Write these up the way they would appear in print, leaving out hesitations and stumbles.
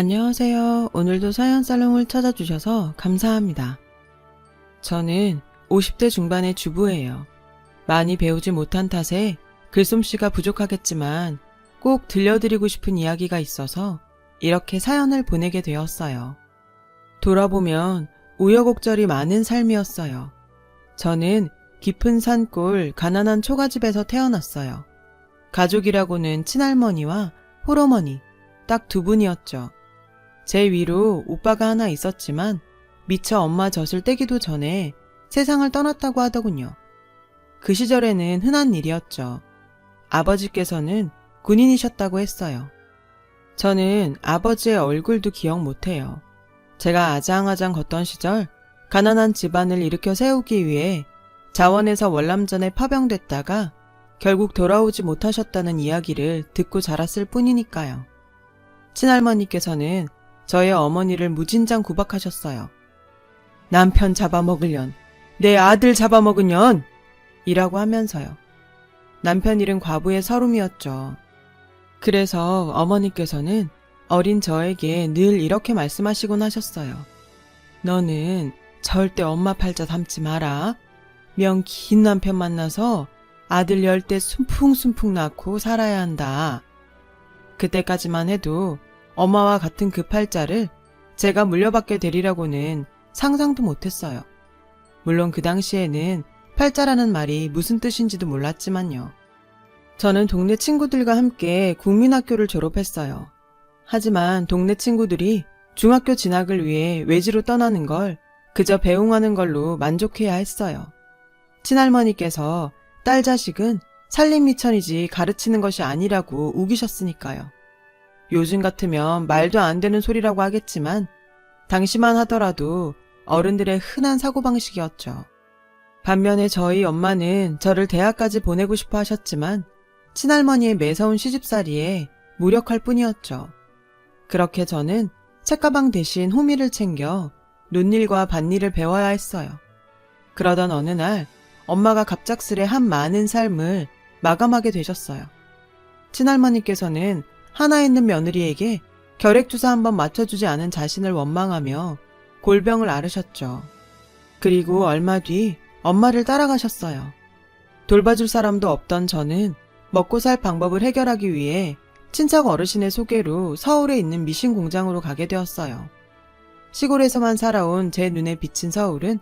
안녕하세요. 오늘도 사연살롱을 찾아주셔서 감사합니다. 저는 50대 중반의 주부예요. 많이 배우지 못한 탓에 글솜씨가 부족하겠지만 꼭 들려드리고 싶은 이야기가 있어서 이렇게 사연을 보내게 되었어요. 돌아보면 우여곡절이 많은 삶이었어요. 저는 깊은 산골 가난한 초가집에서 태어났어요. 가족이라고는 친할머니와 홀어머니 딱 두 분이었죠. 제 위로 오빠가 하나 있었지만 미처 엄마 젖을 떼기도 전에 세상을 떠났다고 하더군요. 그 시절에는 흔한 일이었죠. 아버지께서는 군인이셨다고 했어요. 저는 아버지의 얼굴도 기억 못해요. 제가 아장아장 걷던 시절 가난한 집안을 일으켜 세우기 위해 자원에서 월남전에 파병됐다가 결국 돌아오지 못하셨다는 이야기를 듣고 자랐을 뿐이니까요. 친할머니께서는 저의 어머니를 무진장 구박하셨어요. 남편 잡아먹으련, 내 아들 잡아먹으련! 이라고 하면서요. 남편 일은 과부의 서름이었죠. 그래서 어머니께서는 어린 저에게 늘 이렇게 말씀하시곤 하셨어요. 너는 절대 엄마 팔자 담지 마라. 명 긴 남편 만나서 아들 10대 순풍순풍 낳고 살아야 한다. 그때까지만 해도 엄마와 같은 그 팔자를 제가 물려받게 되리라고는 상상도 못했어요. 물론 그 당시에는 팔자라는 말이 무슨 뜻인지도 몰랐지만요. 저는 동네 친구들과 함께 국민학교를 졸업했어요. 하지만 동네 친구들이 중학교 진학을 위해 외지로 떠나는 걸 그저 배웅하는 걸로 만족해야 했어요. 친할머니께서 딸 자식은 살림미천이지 가르치는 것이 아니라고 우기셨으니까요. 요즘 같으면 말도 안 되는 소리라고 하겠지만 당시만 하더라도 어른들의 흔한 사고방식이었죠. 반면에 저희 엄마는 저를 대학까지 보내고 싶어 하셨지만 친할머니의 매서운 시집살이에 무력할 뿐이었죠. 그렇게 저는 책가방 대신 호미를 챙겨 논일과 밭일을 배워야 했어요. 그러던 어느 날 엄마가 갑작스레 한 많은 삶을 마감하게 되셨어요. 친할머니께서는 하나 있는 며느리에게 결핵주사 한번 맞춰주지 않은 자신을 원망하며 골병을 앓으셨죠. 그리고 얼마 뒤 엄마를 따라가셨어요. 돌봐줄 사람도 없던 저는 먹고 살 방법을 해결하기 위해 친척 어르신의 소개로 서울에 있는 미신 공장으로 가게 되었어요. 시골에서만 살아온 제 눈에 비친 서울은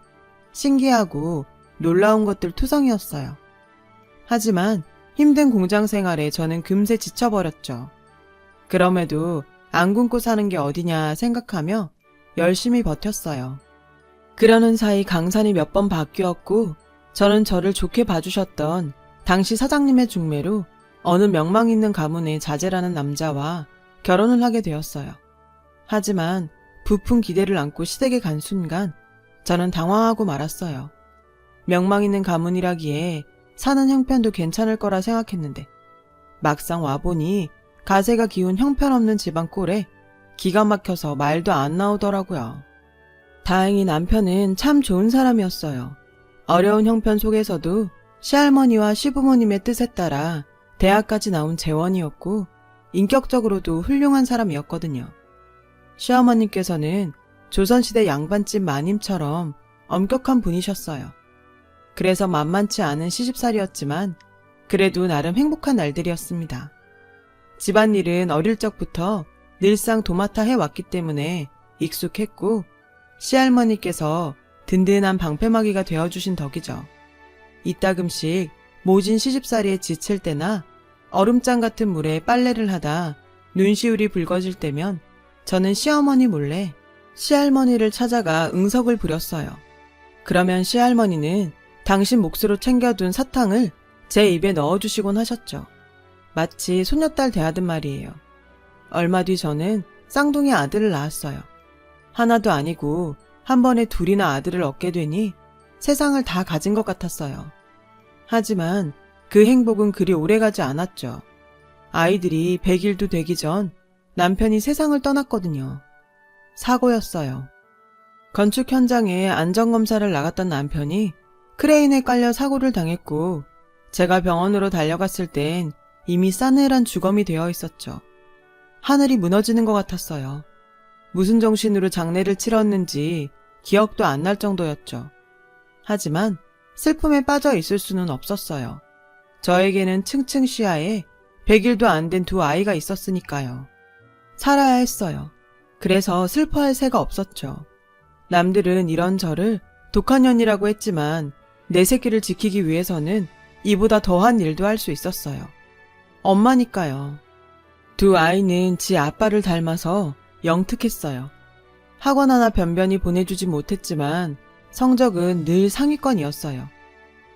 신기하고 놀라운 것들 투성이었어요. 하지만 힘든 공장 생활에 저는 금세 지쳐버렸죠. 그럼에도 안 굶고 사는 게 어디냐 생각하며 열심히 버텼어요. 그러는 사이 강산이 몇 번 바뀌었고 저는 저를 좋게 봐주셨던 당시 사장님의 중매로 어느 명망 있는 가문의 자제라는 남자와 결혼을 하게 되었어요. 하지만 부푼 기대를 안고 시댁에 간 순간 저는 당황하고 말았어요. 명망 있는 가문이라기에 사는 형편도 괜찮을 거라 생각했는데 막상 와보니 가세가 기운 형편없는 집안 꼴에 기가 막혀서 말도 안 나오더라고요. 다행히 남편은 참 좋은 사람이었어요. 어려운 형편 속에서도 시할머니와 시부모님의 뜻에 따라 대학까지 나온 재원이었고 인격적으로도 훌륭한 사람이었거든요. 시어머님께서는 조선시대 양반집 마님처럼 엄격한 분이셨어요. 그래서 만만치 않은 시집살이였지만 그래도 나름 행복한 날들이었습니다. 집안일은 어릴 적부터 늘상 도맡아 해왔기 때문에 익숙했고 시할머니께서 든든한 방패막이가 되어주신 덕이죠. 이따금씩 모진 시집살이에 지칠 때나 얼음장 같은 물에 빨래를 하다 눈시울이 붉어질 때면 저는 시어머니 몰래 시할머니를 찾아가 응석을 부렸어요. 그러면 시할머니는 당신 몫으로 챙겨둔 사탕을 제 입에 넣어주시곤 하셨죠. 마치 손녀딸 대하듯 말이에요. 얼마 뒤 저는 쌍둥이 아들을 낳았어요. 하나도 아니고 한 번에 둘이나 아들을 얻게 되니 세상을 다 가진 것 같았어요. 하지만 그 행복은 그리 오래가지 않았죠. 아이들이 100일도 되기 전 남편이 세상을 떠났거든요. 사고였어요. 건축 현장에 안전검사를 나갔던 남편이 크레인에 깔려 사고를 당했고 제가 병원으로 달려갔을 땐 이미 싸늘한 주검이 되어 있었죠. 하늘이 무너지는 것 같았어요. 무슨 정신으로 장례를 치렀는지 기억도 안 날 정도였죠. 하지만 슬픔에 빠져 있을 수는 없었어요. 저에게는 층층 시야에 100일도 안 된 두 아이가 있었으니까요. 살아야 했어요. 그래서 슬퍼할 새가 없었죠. 남들은 이런 저를 독한 년이라고 했지만 내 새끼를 지키기 위해서는 이보다 더한 일도 할 수 있었어요. 엄마니까요. 두 아이는 지 아빠를 닮아서 영특했어요. 학원 하나 변변히 보내주지 못했지만 성적은 늘 상위권이었어요.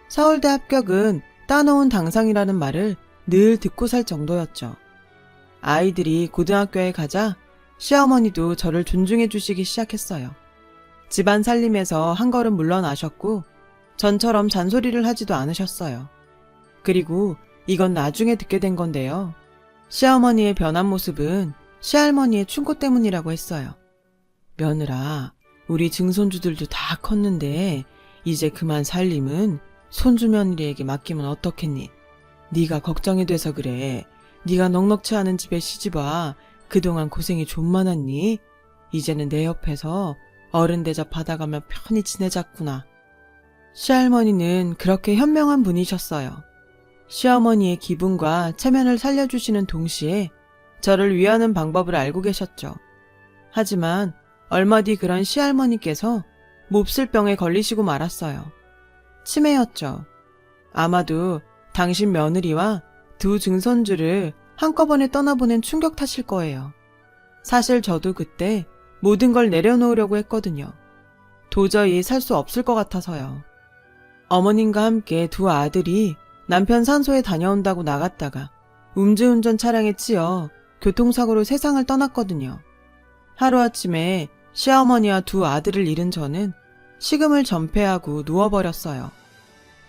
서울대 합격은 따놓은 당상이라는 말을 늘 듣고 살 정도였죠. 아이들이 고등학교에 가자 시어머니도 저를 존중해 주시기 시작했어요. 집안 살림에서 한 걸음 물러나셨고 전처럼 잔소리를 하지도 않으셨어요. 그리고 이건 나중에 듣게 된 건데요. 시어머니의 변한 모습은 시할머니의 충고 때문이라고 했어요. 며느라, 우리 증손주들도 다 컸는데 이제 그만 살림은 손주 며느리에게 맡기면 어떻겠니? 네가 걱정이 돼서 그래. 네가 넉넉치 않은 집에 시집와 그동안 고생이 좀 많았니? 이제는 내 옆에서 어른 대접 받아가며 편히 지내자꾸나. 시할머니는 그렇게 현명한 분이셨어요. 시어머니의 기분과 체면을 살려주시는 동시에 저를 위하는 방법을 알고 계셨죠. 하지만 얼마 뒤 그런 시할머니께서 몹쓸 병에 걸리시고 말았어요. 치매였죠. 아마도 당신 며느리와 두 증손주를 한꺼번에 떠나보낸 충격 탓일 거예요. 사실 저도 그때 모든 걸 내려놓으려고 했거든요. 도저히 살 수 없을 것 같아서요. 어머님과 함께 두 아들이 남편 산소에 다녀온다고 나갔다가 음주운전 차량에 치여 교통사고로 세상을 떠났거든요. 하루아침에 시어머니와 두 아들을 잃은 저는 식음을 전폐하고 누워버렸어요.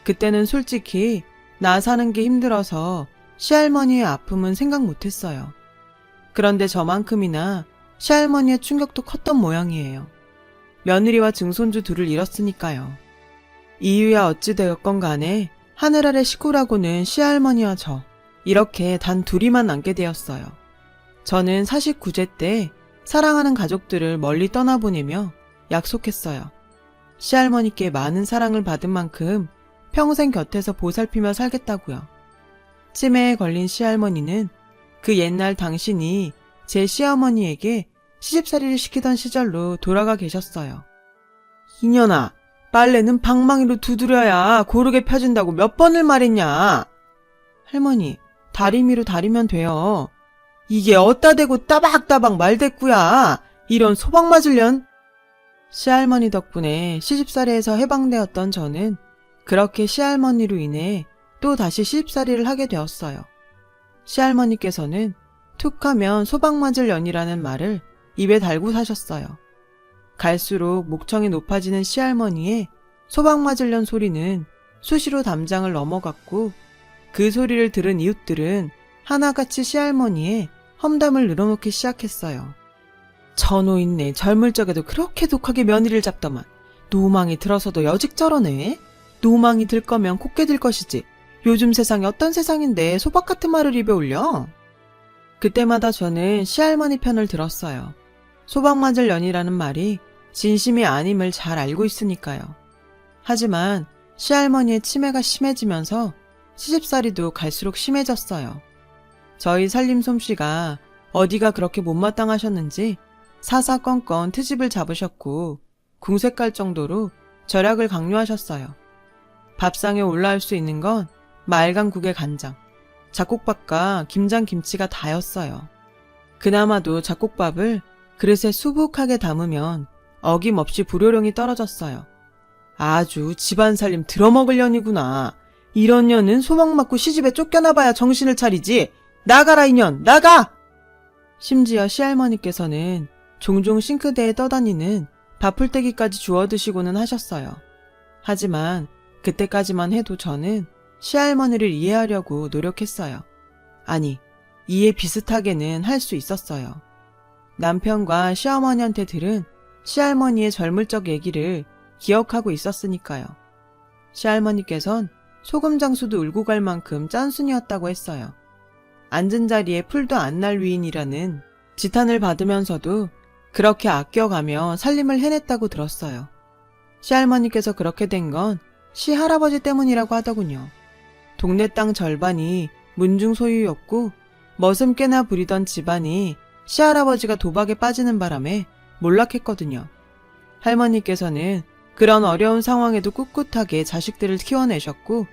그때는 솔직히 나 사는 게 힘들어서 시할머니의 아픔은 생각 못했어요. 그런데 저만큼이나 시할머니의 충격도 컸던 모양이에요. 며느리와 증손주 둘을 잃었으니까요. 이유야 어찌 되었건 간에 하늘 아래 식구라고는 시할머니와 저, 이렇게 단 둘이만 남게 되었어요. 저는 49세 때 사랑하는 가족들을 멀리 떠나보내며 약속했어요. 시할머니께 많은 사랑을 받은 만큼 평생 곁에서 보살피며 살겠다고요. 치매에 걸린 시할머니는 그 옛날 당신이 제 시어머니에게 시집살이를 시키던 시절로 돌아가 계셨어요. 이년아, 빨래는 방망이로 두드려야 고르게 펴진다고 몇 번을 말했냐? 할머니, 다리미로 다리면 돼요. 이게 어따 대고 따박따박 말대꾸야. 이런 소박 맞을련? 시할머니 덕분에 시집살이에서 해방되었던 저는 그렇게 시할머니로 인해 또 다시 시집살이를 하게 되었어요. 시할머니께서는 툭하면 소박 맞을 년이라는 말을 입에 달고 사셨어요. 갈수록 목청이 높아지는 시할머니의 소박 맞을 년 소리는 수시로 담장을 넘어갔고 그 소리를 들은 이웃들은 하나같이 시할머니의 험담을 늘어놓기 시작했어요. 저 노인네 젊을 적에도 그렇게 독하게 며느리를 잡더만 노망이 들어서도 여직 저러네. 노망이 들 거면 곱게 들 것이지. 요즘 세상이 어떤 세상인데 소박 같은 말을 입에 올려? 그때마다 저는 시할머니 편을 들었어요. 소박 맞을 년이라는 말이 진심이 아님을 잘 알고 있으니까요. 하지만 시할머니의 치매가 심해지면서 시집살이도 갈수록 심해졌어요. 저희 살림 솜씨가 어디가 그렇게 못마땅하셨는지 사사건건 트집을 잡으셨고 궁색 갈 정도로 절약을 강요하셨어요. 밥상에 올라올 수 있는 건 말간국에 간장, 잡곡밥과 김장김치가 다였어요. 그나마도 잡곡밥을 그릇에 수북하게 담으면 어김없이 불요령이 떨어졌어요. 아주 집안 살림 들어먹을 년이구나. 이런 년은 소박 맞고 시집에 쫓겨나봐야 정신을 차리지. 나가라 이년, 나가! 심지어 시할머니께서는 종종 싱크대에 떠다니는 밥풀떼기까지 주워 드시고는 하셨어요. 하지만 그때까지만 해도 저는 시할머니를 이해하려고 노력했어요. 아니, 이해 비슷하게는 할 수 있었어요. 남편과 시어머니한테 들은 시할머니의 젊을 적 얘기를 기억하고 있었으니까요. 시할머니께선 소금장수도 울고 갈 만큼 짠순이었다고 했어요. 앉은 자리에 풀도 안 날 위인이라는 지탄을 받으면서도 그렇게 아껴가며 살림을 해냈다고 들었어요. 시할머니께서 그렇게 된 건 시할아버지 때문이라고 하더군요. 동네 땅 절반이 문중 소유였고 머슴깨나 부리던 집안이 시할아버지가 도박에 빠지는 바람에 몰락했거든요. 할머니께서는 그런 어려운 상황에도 꿋꿋하게 자식들을 키워내셨고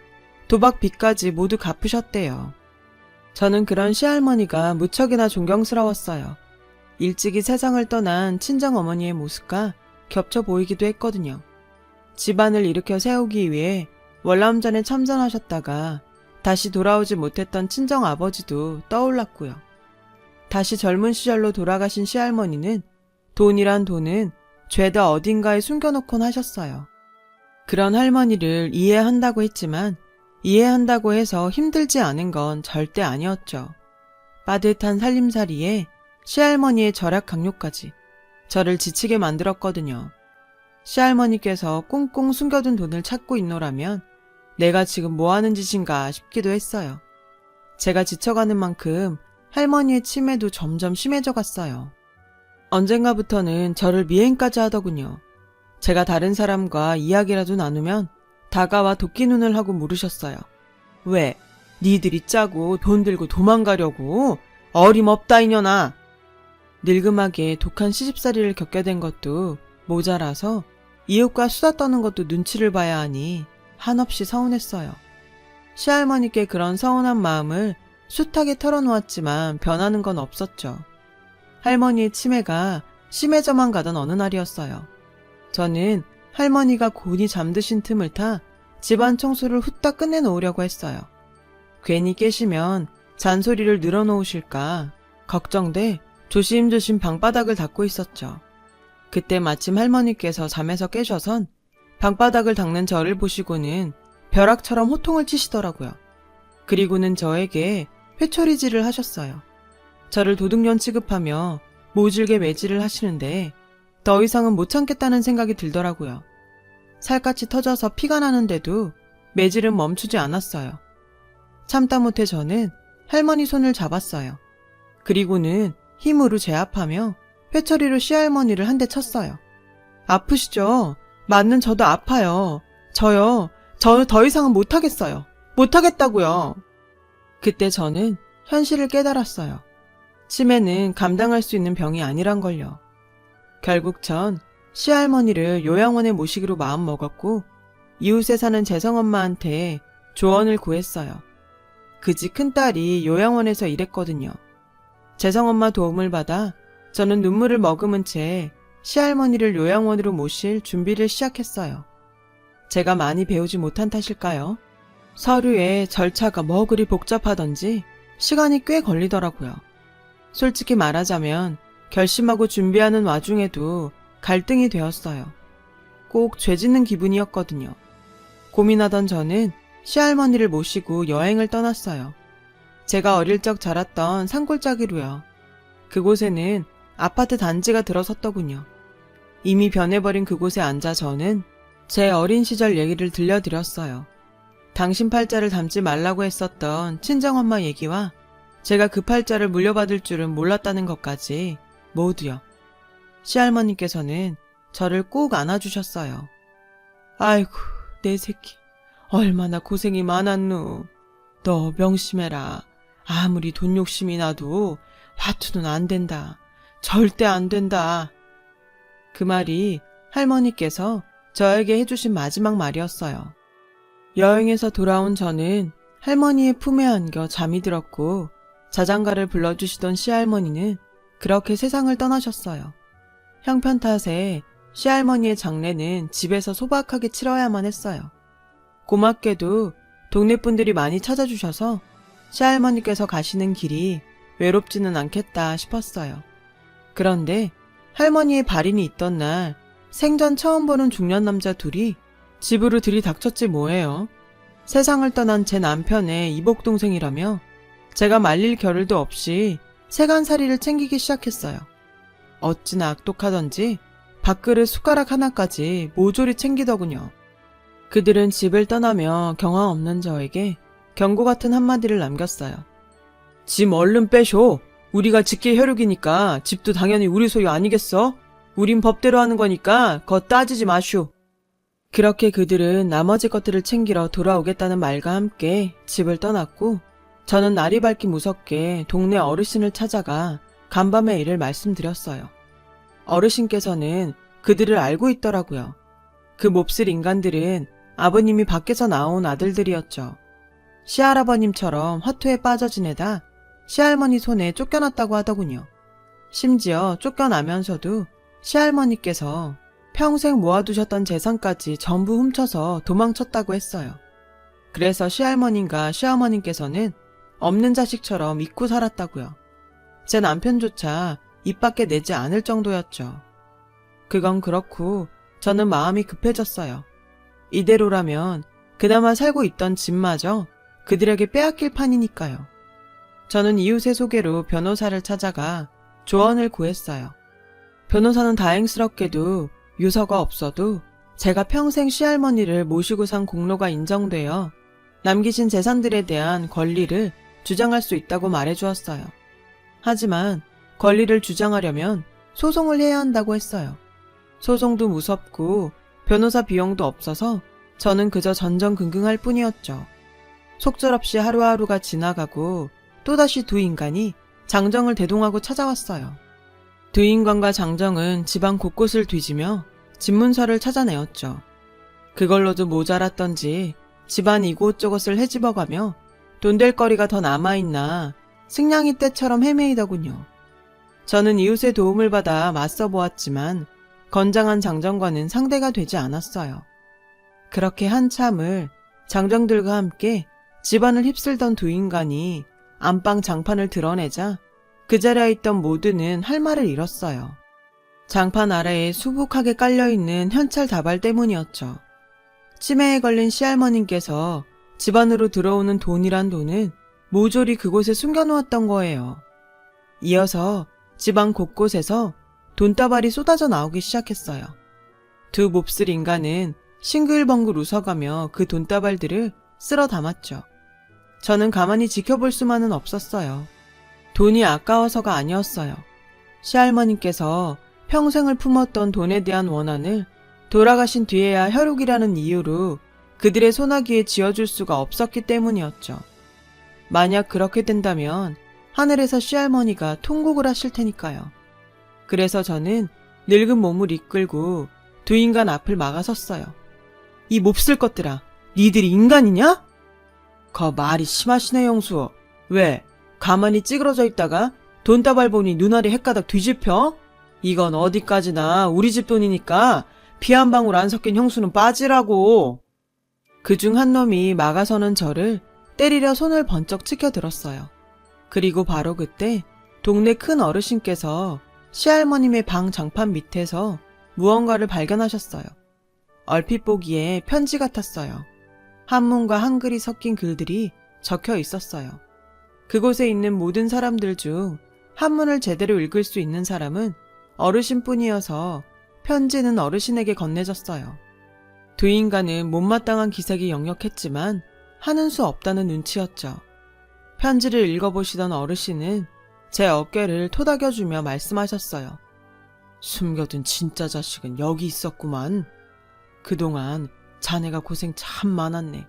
도박 빚까지 모두 갚으셨대요. 저는 그런 시할머니가 무척이나 존경스러웠어요. 일찍이 세상을 떠난 친정어머니의 모습과 겹쳐 보이기도 했거든요. 집안을 일으켜 세우기 위해 월남전에 참전하셨다가 다시 돌아오지 못했던 친정아버지도 떠올랐고요. 다시 젊은 시절로 돌아가신 시할머니는 돈이란 돈은 죄다 어딘가에 숨겨놓곤 하셨어요. 그런 할머니를 이해한다고 했지만 이해한다고 해서 힘들지 않은 건 절대 아니었죠. 빠듯한 살림살이에 시할머니의 절약 강요까지 저를 지치게 만들었거든요. 시할머니께서 꽁꽁 숨겨둔 돈을 찾고 있노라면 내가 지금 뭐하는 짓인가 싶기도 했어요. 제가 지쳐가는 만큼 할머니의 치매도 점점 심해져 갔어요. 언젠가부터는 저를 미행까지 하더군요. 제가 다른 사람과 이야기라도 나누면 다가와 도끼눈을 하고 물으셨어요. 왜? 니들이 짜고 돈 들고 도망가려고? 어림없다 이년아. 늙음하게 독한 시집살이를 겪게 된 것도 모자라서 이웃과 수다 떠는 것도 눈치를 봐야 하니 한없이 서운했어요. 시할머니께 그런 서운한 마음을 숱하게 털어놓았지만 변하는 건 없었죠. 할머니의 치매가 심해져만 가던 어느 날이었어요. 저는 할머니가 곤히 잠드신 틈을 타 집안 청소를 후딱 끝내놓으려고 했어요. 괜히 깨시면 잔소리를 늘어놓으실까 걱정돼 조심조심 방바닥을 닦고 있었죠. 그때 마침 할머니께서 잠에서 깨셔선 방바닥을 닦는 저를 보시고는 벼락처럼 호통을 치시더라고요. 그리고는 저에게 회초리질을 하셨어요. 저를 도둑년 취급하며 모질게 매질을 하시는데 더 이상은 못 참겠다는 생각이 들더라고요. 살갗이 터져서 피가 나는데도 매질은 멈추지 않았어요. 참다 못해 저는 할머니 손을 잡았어요. 그리고는 힘으로 제압하며 회초리로 시할머니를 한 대 쳤어요. 아프시죠? 맞는 저도 아파요. 저 더 이상은 못하겠어요. 못하겠다고요. 그때 저는 현실을 깨달았어요. 치매는 감당할 수 있는 병이 아니란 걸요. 결국 전 시할머니를 요양원에 모시기로 마음먹었고 이웃에 사는 재성엄마한테 조언을 구했어요. 그 집 큰딸이 요양원에서 일했거든요. 재성엄마 도움을 받아 저는 눈물을 머금은 채 시할머니를 요양원으로 모실 준비를 시작했어요. 제가 많이 배우지 못한 탓일까요? 서류에 절차가 뭐 그리 복잡하던지 시간이 꽤 걸리더라고요. 솔직히 말하자면 결심하고 준비하는 와중에도 갈등이 되었어요. 꼭 죄짓는 기분이었거든요. 고민하던 저는 시할머니를 모시고 여행을 떠났어요. 제가 어릴 적 자랐던 산골짜기로요. 그곳에는 아파트 단지가 들어섰더군요. 이미 변해버린 그곳에 앉아 저는 제 어린 시절 얘기를 들려드렸어요. 당신 팔자를 닮지 말라고 했었던 친정엄마 얘기와 제가 그 팔자를 물려받을 줄은 몰랐다는 것까지 모두요. 시할머니께서는 저를 꼭 안아주셨어요. 아이고 내 새끼 얼마나 고생이 많았누. 너 명심해라. 아무리 돈 욕심이 나도 화투는 안 된다. 절대 안 된다. 그 말이 할머니께서 저에게 해주신 마지막 말이었어요. 여행에서 돌아온 저는 할머니의 품에 안겨 잠이 들었고 자장가를 불러주시던 시할머니는 그렇게 세상을 떠나셨어요. 형편 탓에 시할머니의 장례는 집에서 소박하게 치러야만 했어요. 고맙게도 동네 분들이 많이 찾아주셔서 시할머니께서 가시는 길이 외롭지는 않겠다 싶었어요. 그런데 할머니의 발인이 있던 날 생전 처음 보는 중년 남자 둘이 집으로 들이닥쳤지 뭐예요. 세상을 떠난 제 남편의 이복동생이라며 제가 말릴 겨를도 없이 세간살이를 챙기기 시작했어요. 어찌나 악독하던지 밥그릇 숟가락 하나까지 모조리 챙기더군요. 그들은 집을 떠나며 경황 없는 저에게 경고 같은 한마디를 남겼어요. 짐 얼른 빼쇼. 우리가 직계 혈육이니까 집도 당연히 우리 소유 아니겠어? 우린 법대로 하는 거니까 거 따지지 마슈. 그렇게 그들은 나머지 것들을 챙기러 돌아오겠다는 말과 함께 집을 떠났고 저는 날이 밝기 무섭게 동네 어르신을 찾아가 간밤의 일을 말씀드렸어요. 어르신께서는 그들을 알고 있더라고요. 그 몹쓸 인간들은 아버님이 밖에서 나온 아들들이었죠. 시할아버님처럼 화투에 빠져 지내다 시할머니 손에 쫓겨났다고 하더군요. 심지어 쫓겨나면서도 시할머니께서 평생 모아두셨던 재산까지 전부 훔쳐서 도망쳤다고 했어요. 그래서 시할머님과 시어머님께서는 없는 자식처럼 잊고 살았다고요. 제 남편조차 입 밖에 내지 않을 정도였죠. 그건 그렇고 저는 마음이 급해졌어요. 이대로라면 그나마 살고 있던 집마저 그들에게 빼앗길 판이니까요. 저는 이웃의 소개로 변호사를 찾아가 조언을 구했어요. 변호사는 다행스럽게도 유서가 없어도 제가 평생 시할머니를 모시고 산 공로가 인정되어 남기신 재산들에 대한 권리를 주장할 수 있다고 말해주었어요. 하지만 권리를 주장하려면 소송을 해야 한다고 했어요. 소송도 무섭고 변호사 비용도 없어서 저는 그저 전전긍긍할 뿐이었죠. 속절없이 하루하루가 지나가고 또다시 두 인간이 장정을 대동하고 찾아왔어요. 두 인간과 장정은 집안 곳곳을 뒤지며 집문서를 찾아내었죠. 그걸로도 모자랐던지 집안 이곳저곳을 헤집어가며 돈 될 거리가 더 남아있나 승냥이 떼처럼 헤매이더군요. 저는 이웃의 도움을 받아 맞서 보았지만 건장한 장정과는 상대가 되지 않았어요. 그렇게 한참을 장정들과 함께 집안을 휩쓸던 두 인간이 안방 장판을 드러내자 그 자리에 있던 모두는 할 말을 잃었어요. 장판 아래에 수북하게 깔려있는 현찰 다발 때문이었죠. 치매에 걸린 시할머님께서 집안으로 들어오는 돈이란 돈은 모조리 그곳에 숨겨놓았던 거예요. 이어서 집안 곳곳에서 돈다발이 쏟아져 나오기 시작했어요. 두 몹쓸 인간은 싱글벙글 웃어가며 그 돈다발들을 쓸어 담았죠. 저는 가만히 지켜볼 수만은 없었어요. 돈이 아까워서가 아니었어요. 시할머님께서 평생을 품었던 돈에 대한 원한을 돌아가신 뒤에야 혈육이라는 이유로 그들의 소나기에 지어줄 수가 없었기 때문이었죠. 만약 그렇게 된다면 하늘에서 시할머니가 통곡을 하실 테니까요. 그래서 저는 늙은 몸을 이끌고 두 인간 앞을 막아섰어요. 이 몹쓸 것들아, 니들이 인간이냐? 거 말이 심하시네, 영수. 왜? 가만히 찌그러져 있다가 돈다발 보니 눈알이 헷가닥 뒤집혀? 이건 어디까지나 우리 집 돈이니까 피 한 방울 안 섞인 형수는 빠지라고. 그중 한 놈이 막아서는 저를 때리려 손을 번쩍 치켜들었어요. 그리고 바로 그때 동네 큰 어르신께서 시할머님의 방 장판 밑에서 무언가를 발견하셨어요. 얼핏 보기에 편지 같았어요. 한문과 한글이 섞인 글들이 적혀 있었어요. 그곳에 있는 모든 사람들 중 한문을 제대로 읽을 수 있는 사람은 어르신뿐이어서 편지는 어르신에게 건네졌어요. 두 인간은 못마땅한 기색이 역력했지만 하는 수 없다는 눈치였죠. 편지를 읽어보시던 어르신은 제 어깨를 토닥여주며 말씀하셨어요. 숨겨둔 진짜 자식은 여기 있었구만. 그동안 자네가 고생 참 많았네.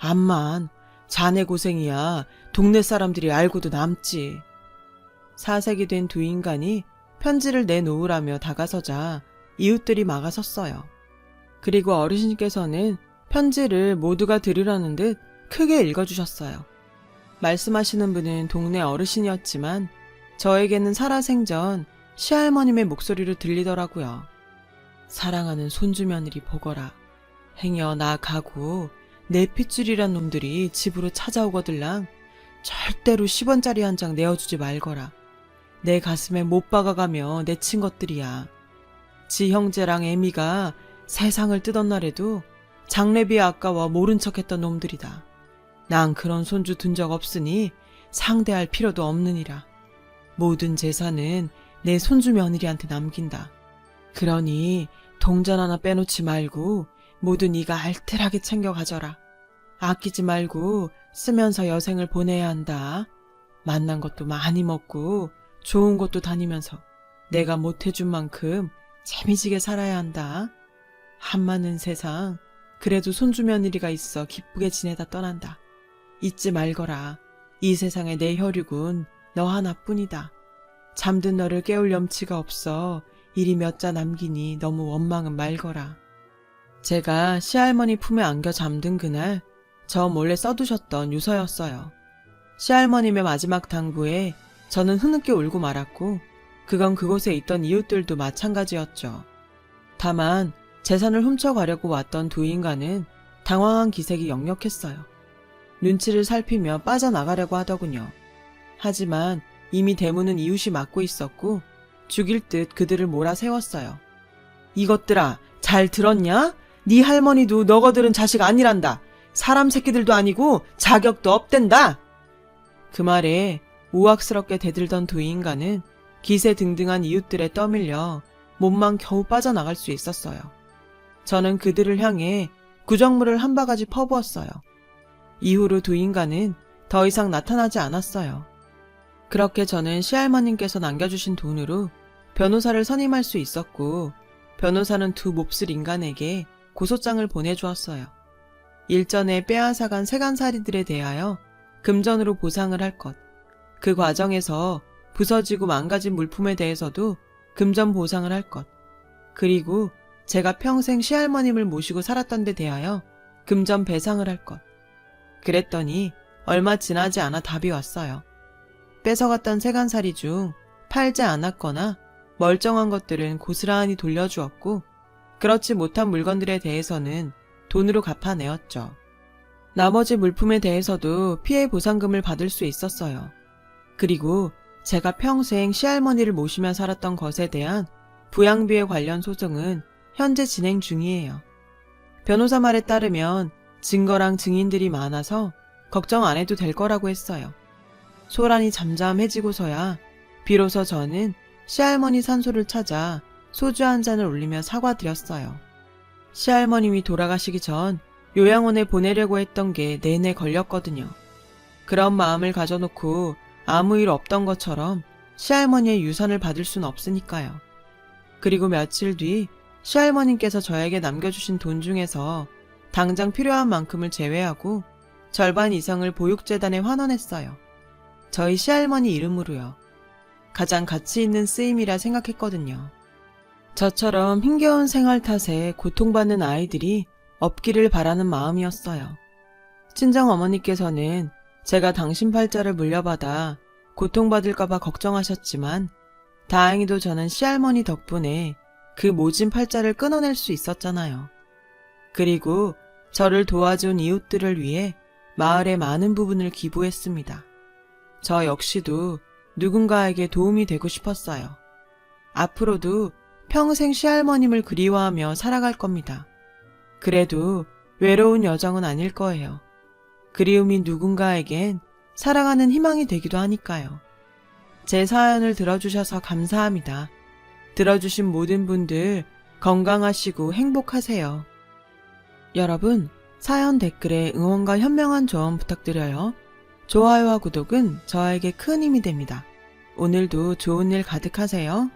암만 자네 고생이야 동네 사람들이 알고도 남지. 사색이 된 두 인간이 편지를 내놓으라며 다가서자 이웃들이 막아섰어요. 그리고 어르신께서는 편지를 모두가 들으라는 듯 크게 읽어주셨어요. 말씀하시는 분은 동네 어르신이었지만 저에게는 살아생전 시할머님의 목소리로 들리더라고요. 사랑하는 손주며느리 보거라. 행여 나 가고 내 핏줄이란 놈들이 집으로 찾아오거들랑 절대로 10원짜리 한 장 내어주지 말거라. 내 가슴에 못 박아가며 내친 것들이야. 지 형제랑 애미가 세상을 뜨던 날에도 장례비에 아까워 모른 척했던 놈들이다. 난 그런 손주 둔 적 없으니 상대할 필요도 없느니라. 모든 재산은 내 손주 며느리한테 남긴다. 그러니 동전 하나 빼놓지 말고 모두 네가 알뜰하게 챙겨 가져라. 아끼지 말고 쓰면서 여생을 보내야 한다. 만난 것도 많이 먹고 좋은 곳도 다니면서 내가 못해준 만큼 재미지게 살아야 한다. 한많은 세상, 그래도 손주 며느리가 있어 기쁘게 지내다 떠난다. 잊지 말거라. 이 세상에 내 혈육은 너 하나뿐이다. 잠든 너를 깨울 염치가 없어 일이 몇 자 남기니 너무 원망은 말거라. 제가 시할머니 품에 안겨 잠든 그날 저 몰래 써두셨던 유서였어요. 시할머님의 마지막 당부에 저는 흐느껴 울고 말았고 그건 그곳에 있던 이웃들도 마찬가지였죠. 다만 재산을 훔쳐가려고 왔던 두 인간은 당황한 기색이 역력했어요. 눈치를 살피며 빠져나가려고 하더군요. 하지만 이미 대문은 이웃이 막고 있었고 죽일 듯 그들을 몰아세웠어요. 이것들아, 잘 들었냐? 네 할머니도 너거들은 자식 아니란다. 사람 새끼들도 아니고 자격도 없댄다. 그 말에 우악스럽게 대들던 두 인간은 기세등등한 이웃들에 떠밀려 몸만 겨우 빠져나갈 수 있었어요. 저는 그들을 향해 구정물을 한 바가지 퍼부었어요. 이후로 두 인간은 더 이상 나타나지 않았어요. 그렇게 저는 시할머님께서 남겨주신 돈으로 변호사를 선임할 수 있었고 변호사는 두 몹쓸 인간에게 고소장을 보내주었어요. 일전에 빼앗아간 세간살이들에 대하여 금전으로 보상을 할 것, 그 과정에서 부서지고 망가진 물품에 대해서도 금전 보상을 할 것, 그리고 제가 평생 시할머님을 모시고 살았던 데 대하여 금전 배상을 할 것. 그랬더니 얼마 지나지 않아 답이 왔어요. 뺏어갔던 세간살이 중 팔지 않았거나 멀쩡한 것들은 고스란히 돌려주었고 그렇지 못한 물건들에 대해서는 돈으로 갚아내었죠. 나머지 물품에 대해서도 피해 보상금을 받을 수 있었어요. 그리고 제가 평생 시할머니를 모시며 살았던 것에 대한 부양비에 관련 소송은 현재 진행 중이에요. 변호사 말에 따르면 증거랑 증인들이 많아서 걱정 안 해도 될 거라고 했어요. 소란이 잠잠해지고서야 비로소 저는 시할머니 산소를 찾아 소주 한 잔을 올리며 사과드렸어요. 시할머님이 돌아가시기 전 요양원에 보내려고 했던 게 내내 걸렸거든요. 그런 마음을 가져놓고 아무 일 없던 것처럼 시할머니의 유산을 받을 순 없으니까요. 그리고 며칠 뒤 시할머님께서 저에게 남겨주신 돈 중에서 당장 필요한 만큼을 제외하고 절반 이상을 보육재단에 환원했어요. 저희 시할머니 이름으로요. 가장 가치 있는 쓰임이라 생각했거든요. 저처럼 힘겨운 생활 탓에 고통받는 아이들이 없기를 바라는 마음이었어요. 친정어머니께서는 제가 당신 팔자를 물려받아 고통받을까봐 걱정하셨지만 다행히도 저는 시할머니 덕분에 그 모진 팔자를 끊어낼 수 있었잖아요. 그리고 저를 도와준 이웃들을 위해 마을의 많은 부분을 기부했습니다. 저 역시도 누군가에게 도움이 되고 싶었어요. 앞으로도 평생 시할머님을 그리워하며 살아갈 겁니다. 그래도 외로운 여정은 아닐 거예요. 그리움이 누군가에겐 사랑하는 희망이 되기도 하니까요. 제 사연을 들어주셔서 감사합니다. 들어주신 모든 분들 건강하시고 행복하세요. 여러분, 사연 댓글에 응원과 현명한 조언 부탁드려요. 좋아요와 구독은 저에게 큰 힘이 됩니다. 오늘도 좋은 일 가득하세요.